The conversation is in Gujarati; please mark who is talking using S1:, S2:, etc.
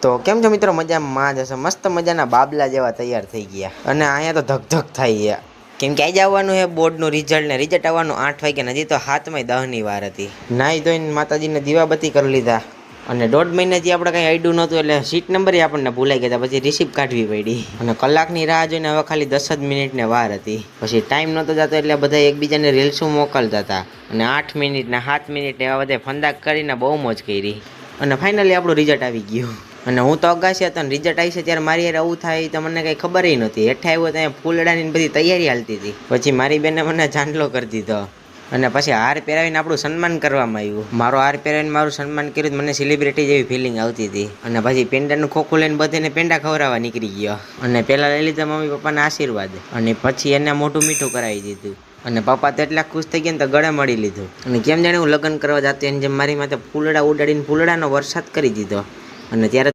S1: તો કેમ છો મિત્રો, મજામાં જશે? મસ્ત મજાના બાબલા જેવા તૈયાર થઈ ગયા અને અહીંયા તો ધક થઈ ગયા. કેમ કે આજે આવવાનું છે બોર્ડનું રિઝલ્ટ ને રિઝલ્ટ આવવાનું 8 વાગ્યા, હજી તો 7:10ની વાર હતી. નાઈ ધોઈને માતાજીને દીવાબત્તી કરી લીધા અને 1.5 મહિનાથી આપણે કંઈ આઈડું નહોતું એટલે સીટ નંબર આપણને ભૂલાઈ ગયા. પછી રિસીપ્ટ કાઢવી પડી અને કલાકની રાહ જોઈને હવે ખાલી 10 જ મિનિટને વાર હતી. પછી ટાઈમ નહોતો જતો એટલે બધા એકબીજાને રીલ્સો મોકલતા હતા અને 8 મિનિટ ને 7 મિનિટ એવા બધા ફંદા કરીને બહુ મોજ કરી અને ફાઇનલી આપણું રિઝલ્ટ આવી ગયું. અને હું તો અગાસી હતો ને રિઝલ્ટ આવી છે ત્યારે મારી યાર આવું થાય તો મને કંઈ ખબર નહોતી. હેઠે આવ્યો ત્યાં ફૂલડાની બધી તૈયારી હાલતી હતી. પછી મારી બેને મને ચાંદલો કરી દીધો અને પછી હાર પહેરાવીને આપણું સન્માન કરવામાં આવ્યું. મારો હાર પહેરાવીને મારું સન્માન કર્યું, મને સેલિબ્રિટી જેવી ફિલિંગ આવતી હતી. અને પછી પેંડાનું ખોખું લઈને બધાને પેંડા ખવડાવવા નીકળી ગયો અને પહેલાં લઈ લીધા મમ્મી પપ્પાના આશીર્વાદ અને પછી એને મોટું મીઠું કરાવી દીધું. અને પપ્પા તો એટલા ખુશ થઈ ગયા ને તો ગળે મળી લીધું. અને કેમ જાણે હું લગ્ન કરવા જતી એની જેમ મારી માથે ફૂલડા ઉડાડીને ફૂલડાનો વરસાદ કરી દીધો. અને ત્યારે